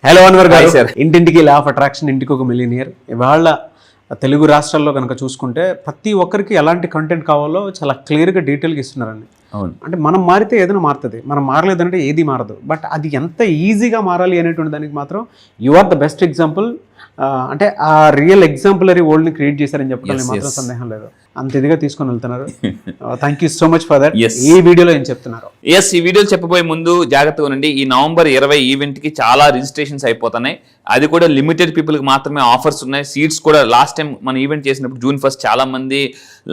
Hello Anwar గారు sir. ఇంటింటికి law of attraction, ఇంటికి ఒక మిలియనియర్. ఇవాళ తెలుగు రాష్ట్రాల్లో కనుక చూసుకుంటే ప్రతి ఒక్కరికి ఎలాంటి కంటెంట్ కావాలో చాలా క్లియర్గా డీటెయిల్గా ఇస్తున్నారండి. అవును, అంటే మనం మారితే ఏదైనా మారుతుంది, మనం మారలేదంటే ఏది మారదు. బట్ అది ఎంత ఈజీగా మారాలి అనేటువంటి దానికి మాత్రం you are the best example. అంటే ఆ రియల్ ఎగ్జాంపులరీ వరల్డ్ని క్రియేట్ చేశారని చెప్పడం మాత్రం సందేహం లేదు. అంత ఇదిగా తీసుకొని వెళ్తున్నారు. Thank you so much for that. ఈ వీడియోలో ఏం చెప్తున్నారు? ఈ వీడియోలు చెప్పబోయే ముందు జాగ్రత్తగా ఉండండి. ఈ నవంబర్ 20 ఈవెంట్కి చాలా రిజిస్ట్రేషన్స్ అయిపోతున్నాయి. అది కూడా లిమిటెడ్ పీపుల్కి మాత్రమే ఆఫర్స్ ఉన్నాయి. సీట్స్ కూడా లాస్ట్ టైం మన ఈవెంట్ చేసినప్పుడు June 1 చాలా మంది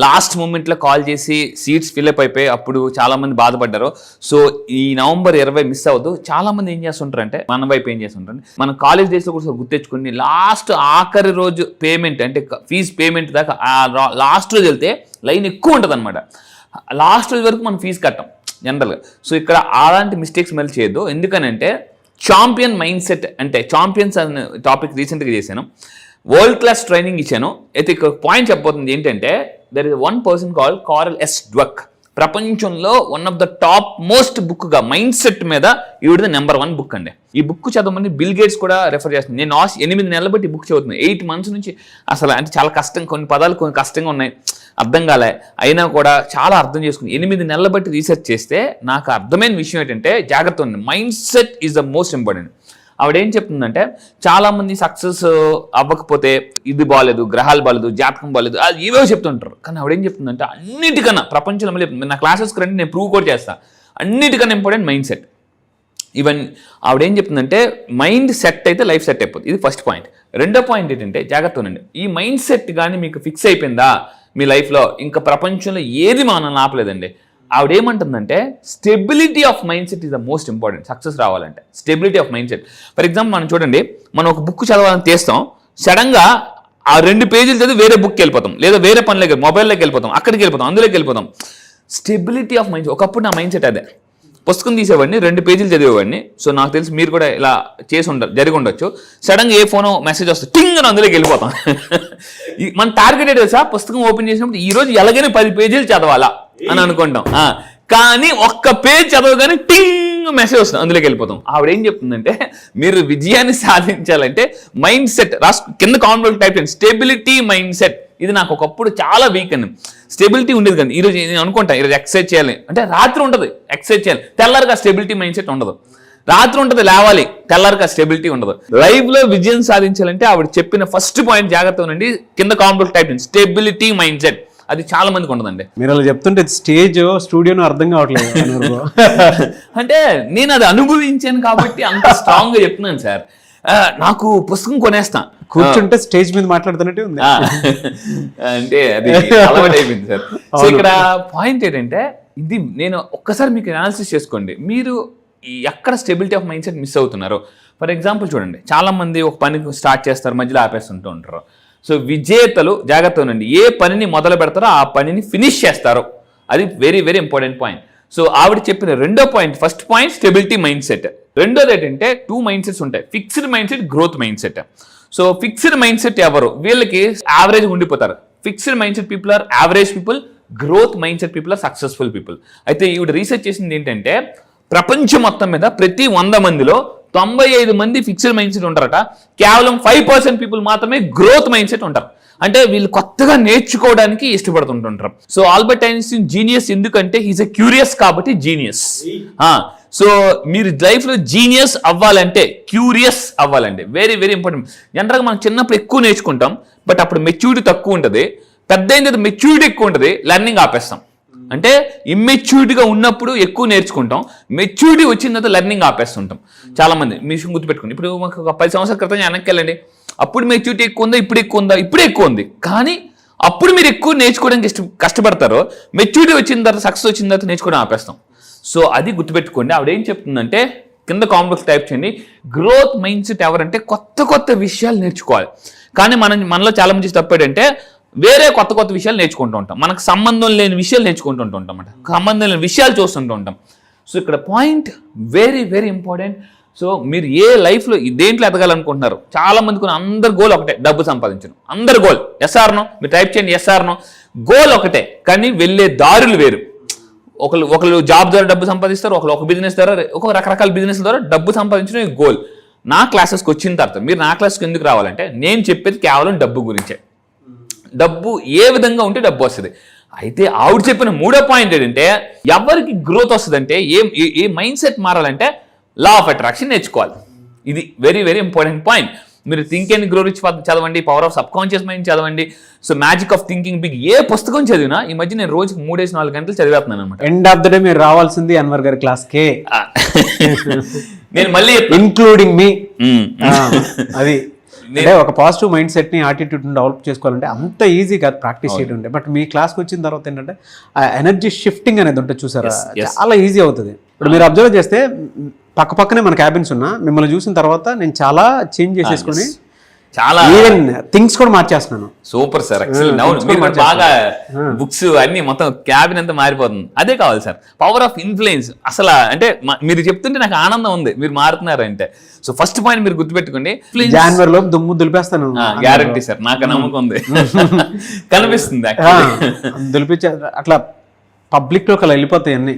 లాస్ట్ మూమెంట్లో కాల్ చేసి సీట్స్ ఫిల్అప్ అయిపోయి అప్పుడు చాలా మంది బాధపడ్డారు. సో ఈ నవంబర్ 20 మిస్ అవ్వద్దు. చాలా మంది ఏం చేస్తుంటారంటే మన వైపు ఏం చేస్తుంటారంటే మన కాలేజ్ డేస్లో కూడా గుర్తెచ్చుకుని లాస్ట్ ఆఖరి రోజు పేమెంట్ అంటే ఫీజు పేమెంట్ దాకా లాస్ట్ రోజు వెళ్తే లైన్ ఎక్కువ ఉంటుంది అనమాట. లాస్ట్ రోజు వరకు మనం ఫీజు కట్టాం జనరల్గా. సో ఇక్కడ అలాంటి మిస్టేక్స్ మళ్ళీ చేయొద్దు. ఎందుకనంటే ఛాంపియన్ మైండ్ సెట్ అంటే ఛాంపియన్స్ అనే టాపిక్ రీసెంట్గా చేశాను. వరల్డ్ క్లాస్ ట్రైనింగ్ ఇచ్చాను. అయితే ఇక్కడ పాయింట్ చెప్పబోతుంది ఏంటంటే there is one person called Carol S Dweck. ప్రపంచంలో one of the top most బుక్గా మైండ్ సెట్ మీద ఈవిడ నెంబర్ 1 బుక్ అండి. ఈ బుక్ చదవమని బిల్ గేట్స్ కూడా రెఫర్ చేస్తుంది. నేను 8 నెలలు బట్టి ఈ బుక్ చదువుతున్నాను. 8 months నుంచి అసలు అంటే చాలా కష్టం, కొన్ని పదాలు కొన్ని కష్టంగా ఉన్నాయి, అర్థం కాలే, అయినా కూడా చాలా అర్థం చేసుకుని 8 నెలలు బట్టి రీసెర్చ్ చేస్తే నాకు అర్థమైన విషయం ఏంటంటే జాగ్రత్త ఉంది. Mindset is the most important. ఆవిడేం చెప్తుందంటే చాలా మంది సక్సెస్ అవ్వకపోతే ఇది బాగాలేదు, గ్రహాలు బాగాలేదు, జాతకం బాగాలేదు, అది ఇవే చెప్తుంటారు. కానీ ఆవిడేం చెప్తుందంటే అన్నిటికన్నా ప్రపంచంలో మళ్ళీ నా క్లాసెస్కి రండి, నేను ప్రూవ్ కూడా చేస్తాను, అన్నిటికన్నా ఇంపార్టెంట్ మైండ్ సెట్. ఈవెన్ ఆవిడేం చెప్తుందంటే మైండ్ సెట్ అయితే లైఫ్ సెట్ అయిపోతుంది. ఇది ఫస్ట్ పాయింట్. రెండో పాయింట్ ఏంటంటే జాగ్రత్త ఉండండి. ఈ మైండ్ సెట్ కానీ మీకు ఫిక్స్ అయిపోయిందా మీ లైఫ్లో, ఇంకా ప్రపంచంలో ఏది మనల్ని ఆపలేదండి. ఆవిడేమంటుందంటే stability of mindset is the most important success రావాలంటే. Stability of mindset. For example మనం చూడండి, మనం ఒక బుక్ చదవాలని తీస్తాం, సడన్గా ఆ 2 పేజీలు చదివి వేరే బుక్కి వెళ్ళిపోతాం, లేదా వేరే పనిలోకి మొబైల్లోకి వెళ్ళిపోతాం, అక్కడికి వెళ్ళిపోతాం, అందులోకి వెళ్ళిపోతాం. Stability of mind. ఒకప్పుడు నా మైండ్ సెట్ అదే, పుస్తకం తీసేవాడిని, 2 పేజీలు చదివేవాడిని. సో నాకు తెలిసి మీరు కూడా ఇలా జరిగి ఉండొచ్చు. సడన్గా ఏ ఫోనో మెసేజ్ వస్తుంది, టింగ్ అని అందులోకి వెళ్ళిపోతాం. మన టార్గెట్ ఏంటి తెలుసా? పుస్తకం ఓపెన్ చేసినప్పుడు ఈ రోజు ఎలాగైనా 10 పేజీలు చదవాలా అని అనుకుంటాం. కానీ ఒక్క పేజ్ చదవగానే టింగ్ మెసేజ్ వస్తుంది, అందులోకి వెళ్ళిపోతాం. ఆవిడ ఏం చెప్తుందంటే మీరు విజయాన్ని సాధించాలంటే మైండ్ సెట్ కింద కాన్వర్ట్ టైప్ చేయండి, స్టెబిలిటీ మైండ్ సెట్. ఇది నాకు ఒకప్పుడు చాలా వీక్ అండి, స్టెబిలిటీ ఉండేది కానీ ఈరోజు నేను అనుకుంటా ఈరోజు ఎక్సర్సైజ్ చేయాలి అంటే రాత్రి ఉంటుంది, ఎక్సర్సైజ్ చేయాలి, తెల్లారిగా స్టెబిలిటీ మైండ్ సెట్ ఉండదు. రాత్రి ఉంటుంది లేవాలి, తెల్లారిగా స్టెబిలిటీ ఉండదు. లైఫ్ లో విజయం సాధించాలంటే ఆవిడ చెప్పిన ఫస్ట్ పాయింట్ జాగ్రత్త ఉండండి, కింద కాన్వర్ట్ టైప్ చేయండి, స్టెబిలిటీ మైండ్ సెట్. అది చాలా మందికి ఉండదండి. మీరు అలా చెప్తుంటే స్టేజ్ స్టూడియోను అర్థం కావట్లేదు. అంటే నేను అది అనుభవించాను కాబట్టి అంత స్ట్రాంగ్ గా చెప్తున్నాను సార్. నాకు పుస్తకం కొనేస్తా, కూర్చుంటే స్టేజ్ మీద మాట్లాడుతున్నట్టే ఉంది. అంటే అది అలవాటు అయిపోయింది సార్. సో ఇక్కడ పాయింట్ ఏంటంటే ఇది నేను ఒక్కసారి మీకు అనాలిసిస్ చేసుకోండి, మీరు ఎక్కడ stability of mind set miss అవుతున్నారు. ఫర్ ఎగ్జాంపుల్ చూడండి, చాలా మంది ఒక పని స్టార్ట్ చేస్తారు, మధ్యలో ఆపేస్తుంటూ ఉంటారు. సో విజేతలు జాగ్రత్త ఉండండి, ఏ పనిని మొదలు పెడతారో ఆ పనిని ఫినిష్ చేస్తారు. అది very very important point. So ఆవిడ చెప్పిన రెండో point, first point stability mindset. రెండోది ఏంటంటే 2 మైండ్ సెట్స్ ఉంటాయి, fixed mindset, growth mindset. So fixed mindset ఎవరు? వీళ్ళకి యావరేజ్ ఉండిపోతారు. Fixed mindset people are average people, growth mindset people are successful people. అయితే ఈవిడ research చేసింది ఏంటంటే ప్రపంచం మొత్తం మీద ప్రతి 100 మందిలో 95 మంది ఫిక్స్డ్ మైండ్ సెట్ ఉంటారట, కేవలం 5% పీపుల్ మాత్రమే గ్రోత్ మైండ్ సెట్ ఉంటారు. అంటే వీళ్ళు కొత్తగా నేర్చుకోవడానికి ఇష్టపడుతుంటుంటారు. సో ఆల్బర్ట్ ఐన్స్టీన్ జీనియస్ ఎందుకంటే హీస్ ఎ క్యూరియస్ కాబట్టి జీనియస్. సో మీరు లైఫ్లో జీనియస్ అవ్వాలంటే క్యూరియస్ అవ్వాలంటే వెరీ వెరీ ఇంపార్టెంట్. జనరల్గా మనం చిన్నప్పుడు ఎక్కువ నేర్చుకుంటాం, బట్ అప్పుడు మెచ్యూరిటీ తక్కువ ఉంటుంది. పెద్ద అయిన తర్వాత మెచ్యూరిటీ ఎక్కువ ఉంటుంది, లెర్నింగ్ ఆపేస్తాం. అంటే ఇమ్మెచ్యూరిటీగా ఉన్నప్పుడు ఎక్కువ నేర్చుకుంటాం, మెచ్యూరిటీ వచ్చిన తర్వాత లెర్నింగ్ ఆపేస్తుంటాం. చాలా మంది మీ విషయం గుర్తుపెట్టుకోండి. ఇప్పుడు మాకు ఒక 10 సంవత్సరాల క్రితం వెనక్కి వెళ్ళండి, అప్పుడు మెచ్యూరిటీ ఎక్కువ ఉందా, ఇప్పుడు ఎక్కువ ఉందా? ఇప్పుడే ఎక్కువ ఉంది. కానీ అప్పుడు మీరు ఎక్కువ నేర్చుకోవడానికి కష్టపడతారో, మెచ్యూరిటీ వచ్చిన తర్వాత సక్సెస్ వచ్చిన తర్వాత నేర్చుకోవడం ఆపేస్తాం. సో అది గుర్తుపెట్టుకోండి. ఆవిడ ఏం చెప్తుందంటే కింద కాంప్లెక్స్ టైప్ చేయండి, గ్రోత్ మైండ్ సెట్ ఎవరంటే కొత్త విషయాలు నేర్చుకోవాలి. కానీ మనలో చాలా మంది తప్పేంటంటే వేరే కొత్త విషయాలు నేర్చుకుంటూ ఉంటాం, మనకు సంబంధం లేని విషయాలు నేర్చుకుంటూ ఉంటాం అన్నమాట, సంబంధం లేని విషయాలు చూస్తుంటూ ఉంటాం. సో ఇక్కడ point very very important. So మీరు ఏ లైఫ్లో దేంట్లో ఎదగాలనుకుంటున్నారు? చాలా మందికి అందరి గోల్ ఒకటే, డబ్బు సంపాదించడం. అందరి గోల్ ఎస్ఆర్నో, మీరు టైప్ చేయండి ఎస్ఆర్నో. గోల్ ఒకటే, కానీ వెళ్ళే దారులు వేరు. ఒకళ్ళు జాబ్ ద్వారా డబ్బు సంపాదిస్తారు, ఒక బిజినెస్ ద్వారా, ఒక రకరకాల బిజినెస్ ద్వారా డబ్బు సంపాదించడం గోల్. నా క్లాసెస్కి వచ్చిన తర్వాత మీరు నా క్లాస్కి ఎందుకు రావాలంటే నేను చెప్పేది కేవలం డబ్బు గురించే. డబ్బు ఏ విధంగా ఉంటే డబ్బు వస్తుంది. అయితే ఆవిడ చెప్పిన 3వ పాయింట్ ఏంటంటే ఎవరికి గ్రోత్ వస్తుందంటే ఏ మైండ్ సెట్ మారాలంటే లా ఆఫ్ అట్రాక్షన్ నేర్చుకోవాలి. ఇది వెరీ వెరీ ఇంపార్టెంట్ పాయింట్. మీరు థింక్ అండ్ గ్రో రిచ్ చదవండి, power of subconscious mind చదవండి, so magic of thinking big, ఏ పుస్తకం చదివినా ఈ మధ్య నేను రోజుకి 3-4 గంటలు చదివేస్తున్నాను అనమాట. ఎండ్ ఆఫ్ ద డే మీరు రావాల్సింది అన్వర్ గారి క్లాస్కే, నేను మళ్ళీ ఇన్క్లూడింగ్ మీ. అది అంటే ఒక పాజిటివ్ మైండ్ సెట్ ని యాటిట్యూడ్ డెవలప్ చేసుకోవాలంటే అంత ఈజీ కాదు ప్రాక్టీస్ చేయడం ఉంటే. బట్ మీ క్లాస్కి వచ్చిన తర్వాత ఏంటంటే ఆ ఎనర్జీ షిఫ్టింగ్ అనేది ఉంటుంది చూసారా, చాలా ఈజీ అవుతుంది. ఇప్పుడు మీరు అబ్జర్వ్ చేస్తే పక్కనే మన క్యాబిన్స్ ఉన్నా మిమ్మల్ని చూసిన తర్వాత నేను చాలా చేంజ్ చేసేసుకొని చాలా ఈవెన్ థింగ్స్ కూడా మార్చేస్తున్నాను. Super sir, excellent. అవును, మీరు బాగా బుక్స్ అన్ని మొత్తం క్యాబిన్ అంతా మారిపోతుంది. అదే కావాలి సార్, పవర్ ఆఫ్ ఇన్ఫ్లుయెన్స్. అసలు అంటే మీరు చెప్తుంటే నాకు ఆనందం ఉంది మీరు మారుతున్నారు అంటే. సో ఫస్ట్ పాయింట్ మీరు గుర్తుపెట్టుకోండి, జనవరి లోపు దుమ్ము దులిపేస్తాను, గ్యారంటీ సార్, నాకు నమ్మకం ఉంది. కనిపిస్తుంది దులిపించే అట్లా పబ్లిక్ లో అలా వెళ్ళిపోతాయి అన్ని.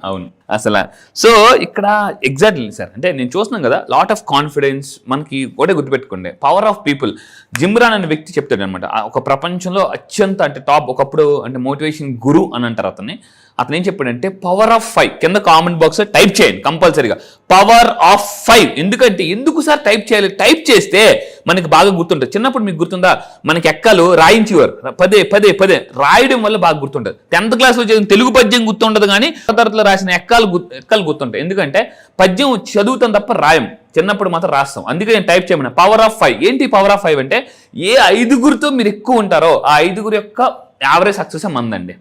అవును అసలు. సో ఇక్కడ ఎగ్జాక్ట్లీ సార్, అంటే నేను చూస్తున్నాం కదా, లాట్ ఆఫ్ కాన్ఫిడెన్స్ మనకి ఒకటే గుర్తుపెట్టుకోండి, పవర్ ఆఫ్ పీపుల్. జిమ్రాన్ అనే వ్యక్తి చెప్తాడు అనమాట, ఒక ప్రపంచంలో అత్యంత అంటే టాప్, ఒకప్పుడు అంటే మోటివేషన్ గురు అని అంటారు అతను ఏం చెప్పాడంటే పవర్ ఆఫ్ 5. కింద కామెంట్ బాక్స్ టైప్ చేయండి కంపల్సరీగా, పవర్ ఆఫ్ 5. ఎందుకంటే ఎందుకు సార్ టైప్ చేయాలి, టైప్ చేస్తే మనకి బాగా గుర్తుంటుంది. చిన్నప్పుడు మీకు గుర్తుందా, మనకి ఎక్కలు రాయించేవారు, పదే రాయడం వల్ల బాగా గుర్తుంటుంది. 10th క్లాస్లో చదివిన తెలుగు పద్యం గుర్తుండదు, కానీ తరగతిలో రాసిన ఎక్కలు గుర్తుంటాయి. ఎందుకంటే పద్యం చదువుతాం తప్ప రాయం, చిన్నప్పుడు మాత్రం రాస్తాం. అందుకే నేను టైప్ చేయమన్నా పవర్ ఆఫ్ 5. ఏంటి పవర్ ఆఫ్ 5 అంటే ఏ 5గురితో మీరు ఎక్కువ ఉంటారో ఆ 5గురి యొక్క యావరేజ్ సక్సెస్ మందండి.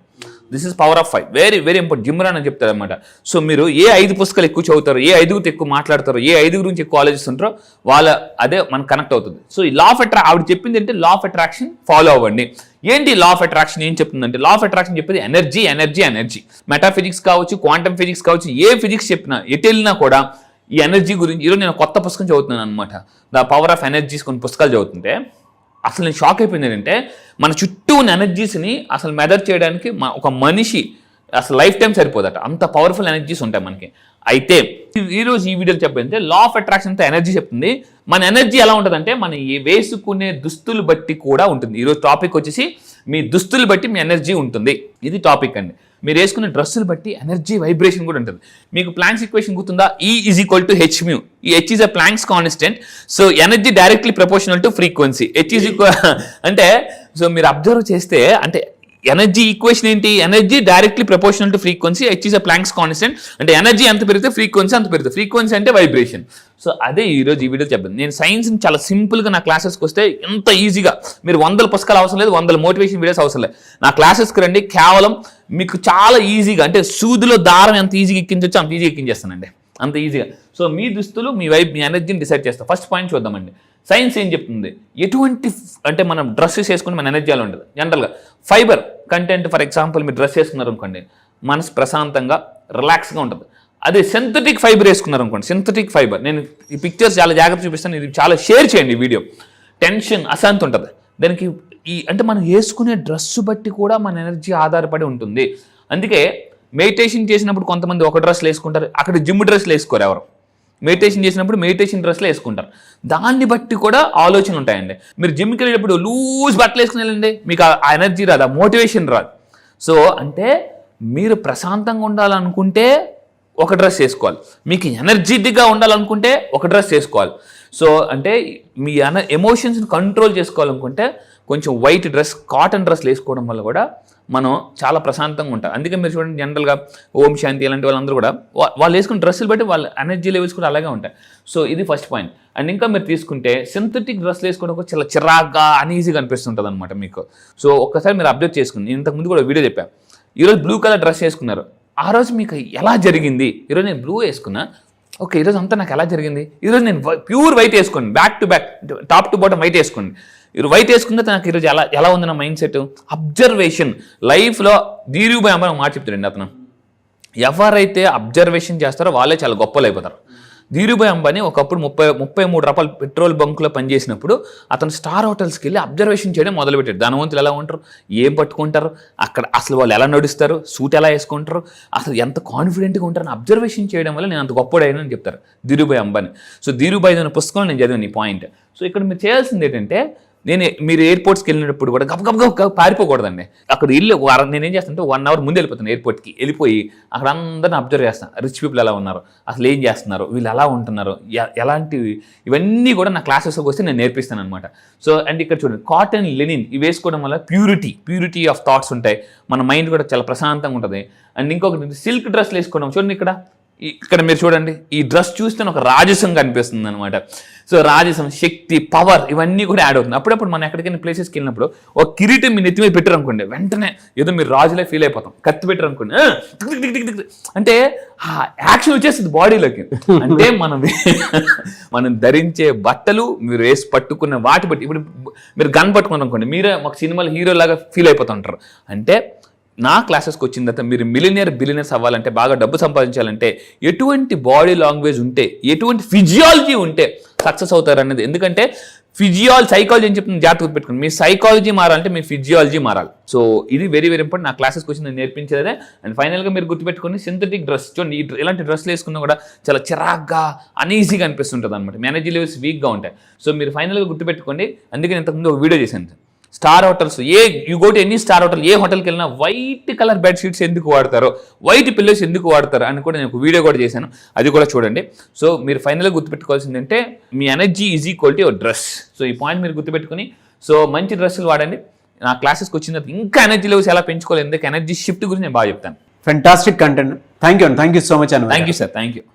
This is power of 5, very very important. Jim Rohn అని చెప్తారు అనమాట. సో మీరు ఏ 5 పుస్తకాలు ఎక్కువ చదువుతారో, ఏ 5గురితో ఎక్కువ మాట్లాడతారో, ఏ 5 గురించి ఎక్కువ ఆలోచిస్తుంటారో అదే మనకు కనెక్ట్ అవుతుంది. సో ఈ లా ఆఫ్ ఆవిడ చెప్పింది అంటే లా ఆఫ్ అట్రాక్షన్ ఫాలో అవ్వండి. ఏంటి లా ఆఫ్ అట్రాక్షన్ ఏం చెప్తుందంటే, లా ఆఫ్ అట్రాక్షన్ చెప్పేది ఎనర్జీ ఎనర్జీ ఎనర్జీ. మెటాఫిజిక్స్ కావచ్చు, క్వాంటమ్ ఫిజిక్స్ కావచ్చు, ఏ ఫిజిక్స్ చెప్పినా ఎటు వెళ్ళినా కూడా ఈ ఎనర్జీ గురించి. ఈరోజు నేను కొత్త పుస్తకం చదువుతున్నాను అనమాట, ద పవర్ ఆఫ్ ఎనర్జీస్. కొన్ని పుస్తకాలు చదువుతుంటే అసలు నేను షాక్ అయిపోయింది ఏంటంటే, మన చుట్టూ ఉన్న ఎనర్జీస్ని అసలు మెజర్ చేయడానికి ఒక మనిషి అసలు లైఫ్ టైం సరిపోదట, అంత పవర్ఫుల్ ఎనర్జీస్ ఉంటాయి మనకి. అయితే ఈరోజు ఈ వీడియోలో చెప్పాలంటే లా ఆఫ్ అట్రాక్షన్తో ఎనర్జీ చెప్తుంది. మన ఎనర్జీ ఎలా ఉంటుందంటే మన వేసుకునే దుస్తులు బట్టి కూడా ఉంటుంది. ఈరోజు టాపిక్ వచ్చేసి మీ దుస్తులు బట్టి మీ ఎనర్జీ ఉంటుంది, ఇది టాపిక్ అండి. మీరు వేసుకునే డ్రెస్సులు బట్టి ఎనర్జీ వైబ్రేషన్ కూడా ఉంటుంది. మీకు ప్లాంక్స్ ఈక్వేషన్ గుర్తుందా, E = hμ. ఈ H is a planks constant. So energy directly proportional to frequency. H is అంటే సో మీరు అబ్జర్వ్ చేస్తే అంటే ఎనర్జీ ఈక్వేషన్ ఏంటి, energy directly proportional to frequency, H is a planks constant. అంటే energy ఎంత పెరిగితే ఫ్రీక్వెన్సీ అంత పెరుగుతుంది. ఫ్రీక్వెన్సీ అంటే వైబ్రేషన్. సో అదే ఈరోజు ఈ వీడియో చెప్పండి. నేను సైన్స్ని చాలా సింపుల్గా నా క్లాసెస్కి వస్తే ఎంత ఈజీగా, మీరు 100 పుస్తకాలు అవసరం లేదు, 100 మోటివేషన్ వీడియోస్ అవసరం లేదు. నా క్లాసెస్కి రండి, కేవలం మీకు చాలా ఈజీగా, అంటే సూదిలో దారం ఎంత ఈజీగా ఎక్కించవచ్చు అంత ఈజీగా ఎక్కించేస్తానండి, అంత ఈజీగా. సో మీ దుస్తులు మీ మీ ఎనర్జీని డిసైడ్ చేస్తాం. ఫస్ట్ పాయింట్ చూద్దామండి. సైన్స్ ఏం చెప్తుంది, ఎటువంటి అంటే మనం డ్రెస్సెస్ వేసుకుని మన ఎనర్జీ అలా ఉంటుంది. జనరల్గా ఫైబర్ కంటెంట్, ఫర్ ఎగ్జాంపుల్ మీరు డ్రెస్ వేసుకున్నారు అనుకోండి, మనసు ప్రశాంతంగా రిలాక్స్గా ఉంటుంది. అదే సింథటిక్ ఫైబర్ వేసుకున్నారు అనుకోండి, సింథటిక్ ఫైబర్, నేను ఈ పిక్చర్స్ చాలా జాగ్రత్త చూపిస్తాను, ఇది చాలా షేర్ చేయండి ఈ వీడియో. టెన్షన్, అశాంతి ఉంటుంది దానికి. అంటే మనం వేసుకునే డ్రెస్సు బట్టి కూడా మన ఎనర్జీ ఆధారపడి ఉంటుంది. అందుకే మెడిటేషన్ చేసినప్పుడు కొంతమంది ఒక డ్రెస్లు వేసుకుంటారు, అక్కడ జిమ్ డ్రెస్లు వేసుకోరు ఎవరు. మెడిటేషన్ చేసినప్పుడు మెడిటేషన్ డ్రెస్లు వేసుకుంటారు. దాన్ని బట్టి కూడా ఆలోచనలు ఉంటాయండి. మీరు జిమ్కి వెళ్ళేటప్పుడు లూజ్ బట్టలు వేసుకుని వెళ్ళండి, మీకు ఆ ఎనర్జీ రాదు, ఆ మోటివేషన్ రాదు. సో అంటే మీరు ప్రశాంతంగా ఉండాలనుకుంటే ఒక డ్రెస్ వేసుకోవాలి, మీకు ఎనర్జెటిక్గా ఉండాలనుకుంటే ఒక డ్రెస్ వేసుకోవాలి. సో అంటే మీ ఎమోషన్స్ని కంట్రోల్ చేసుకోవాలనుకుంటే కొంచెం వైట్ డ్రెస్, కాటన్ డ్రెస్లు వేసుకోవడం వల్ల కూడా మనం చాలా ప్రశాంతంగా ఉంటాం. అందుకే మీరు చూడండి, జనరల్గా ఓం శాంతి ఇలాంటి వాళ్ళందరూ కూడా వాళ్ళు వేసుకున్న డ్రెస్సులు బట్టి వాళ్ళ ఎనర్జీ లెవెల్స్ కూడా అలాగే ఉంటాయి. సో ఇది ఫస్ట్ పాయింట్. అండ్ ఇంకా మీరు తీసుకుంటే సింథటిక్ డ్రెస్లు వేసుకోవడం కూడా చాలా చిరాగ్గా అనీజీగా అనిపిస్తుంటుంది అనమాట మీకు. సో ఒక్కసారి మీరు అబ్జర్వ్ చేసుకుని, నేను ఇంతకుముందు కూడా వీడియో చెప్పాను, ఈరోజు బ్లూ కలర్ డ్రెస్ వేసుకున్నారు, ఆ రోజు మీకు ఎలా జరిగింది, ఈరోజు నేను బ్లూ వేసుకున్నా, ఓకే ఈరోజు అంతా నాకు ఎలా జరిగింది, ఈరోజు నేను ప్యూర్ వైట్ వేసుకోండి, back to back top to bottom white వేసుకోండి, ఈరోజు వైట్ వేసుకుంటే నాకు ఈరోజు ఎలా ఉంది నా మైండ్ సెట్. అబ్జర్వేషన్ లైఫ్లో ధీరుభాయ్ అమ్మ మాట చెప్తాడండి అతను, ఎవరైతే అబ్జర్వేషన్ చేస్తారో వాళ్ళే చాలా గొప్పలు అయిపోతారు. ధీరుభాయ్ అంబానీ ఒకప్పుడు 33 రూపాయలు పెట్రోల్ బంకులో పనిచేసినప్పుడు అతను స్టార్ హోటల్స్కి వెళ్ళి అబ్జర్వేషన్ చేయడం మొదలుపెట్టాడు. ధనవంతులు ఎలా ఉంటారు, ఏం పట్టుకుంటారు, అక్కడ అసలు వాళ్ళు ఎలా నడుస్తారు, సూట్ ఎలా వేసుకుంటారు, అసలు ఎంత కాన్ఫిడెంట్గా ఉంటారని అబ్జర్వేషన్ చేయడం వల్ల నేను అంత గొప్పడైనా అని చెప్తారు ధీరుభాయ్ అంబానీ. సో ధీరుభాయ్ అనే పుస్తకంలో నేను చదివాను ఈ పాయింట్. సో ఇక్కడ మీరు చేయాల్సింది ఏంటంటే, మీరు ఎయిర్పోర్ట్స్కి వెళ్ళినప్పుడు కూడా గబ పారిపోకూడదండి. అక్కడ నేనేం చేస్తానంటే 1 hour ముందు వెళ్ళిపోతాను ఎయిర్పోర్ట్కి. వెళ్ళిపోయి అక్కడ అందరిని అబ్జర్వ్ చేస్తాను. రిచ్ పీపుల్ ఎలా ఉన్నారు, అసలు ఏం చేస్తున్నారు, వీళ్ళు ఎలా ఉంటున్నారు, ఎలాంటివి, ఇవన్నీ కూడా నా క్లాసెస్కి వస్తే నేను నేర్పిస్తాను అనమాట. సో అండ్ ఇక్కడ చూడండి, కాటన్ లెనిన్ ఇవి వేసుకోవడం వల్ల ప్యూరిటీ ఆఫ్ థాట్స్ ఉంటాయి, మన మైండ్ కూడా చాలా ప్రశాంతంగా ఉంటుంది. అండ్ ఇంకొకటి సిల్క్ డ్రెస్లు వేసుకోవడం. చూడండి ఇక్కడ మీరు చూడండి, ఈ డ్రెస్ చూస్తే ఒక రాజసం కనిపిస్తుంది అనమాట. సో రాజసం, శక్తి, పవర్ ఇవన్నీ కూడా యాడ్ అవుతుంది. అప్పుడప్పుడు మనం ఎక్కడికైనా ప్లేసెస్కి వెళ్ళినప్పుడు ఒక కిరీటం మీ నెత్తి మీద పెట్టారు అనుకోండి, వెంటనే ఏదో మీరు రాజులే ఫీల్ అయిపోతాం. కత్తి పెట్టారు అనుకోండి, అంటే యాక్షన్ వచ్చేస్తుంది బాడీలోకి. అంటే మనం ధరించే బట్టలు, మీరు వేసి పట్టుకున్న వాటి బట్టి, ఇప్పుడు మీరు గన్ పట్టుకున్నారు అనుకోండి, మీరే ఒక సినిమాలో హీరో లాగా ఫీల్ అయిపోతుంటారు. అంటే నా క్లాసెస్కి వచ్చిన తర్వాత మీరు బిలియనర్స్ అవ్వాలంటే, బాగా డబ్బు సంపాదించాలంటే ఎటువంటి బాడీ లాంగ్వేజ్ ఉంటే, ఎటువంటి ఫిజియాలజీ ఉంటే సక్సెస్ అవుతారు అనేది. ఎందుకంటే సైకాలజీ అని చెప్పి జాగ్రత్తగా పెట్టుకోండి. మీ సైకాలజీ మారాలంటే మీ ఫిజియాలజీ మారాలి. సో ఇది వెరీ వెరీ ఇంపార్టెంట్. నా క్లాసెస్కి వచ్చి నేను నేర్పించేదే. అండ్ ఫైనల్గా మీరు గుర్తుపెట్టుకొని, సింథటిక్ డ్రెస్ చూడండి, ఇలాంటి డ్రెస్లు వేసుకున్నా కూడా చాలా చిరాగ్గా, అనీజీగా అనిపిస్తుంటుంది అనమాట. మీ ఎనర్జీ లెవెల్స్ వీక్గా ఉంటాయి. సో మీరు ఫైనల్గా గుర్తుపెట్టుకోండి. అందుకే నేను ఇంతకుముందు ఒక వీడియో చేశాను. Star hotels, you go to any star hotel, ఏ హోటల్కి వెళ్ళినా వైట్ కలర్ బెడ్షీట్స్ ఎందుకు వాడతారో, వైట్ పిల్లోస్ ఎందుకు వాడతారు అని కూడా నేను ఒక వీడియో కూడా చేశాను, అది కూడా చూడండి. సో మీరు ఫైనల్గా గుర్తుపెట్టుకోవాల్సింది అంటే, మీ energy is equal to your dress. So ఈ పాయింట్ మీరు గుర్తుపెట్టుకుని, సో మంచి డ్రెస్సులు వాడండి. నా క్లాసెస్కి వచ్చిన తర్వాత ఇంకా ఎనర్జీ లెవెల్స్ ఎలా పెంచుకోవాలి, ఎందుకు ఎనర్జీ షిఫ్ట్ గురించి నేను బాగా చెప్తాను. Fantastic content. Thank you so much. Thank you sir, thank you.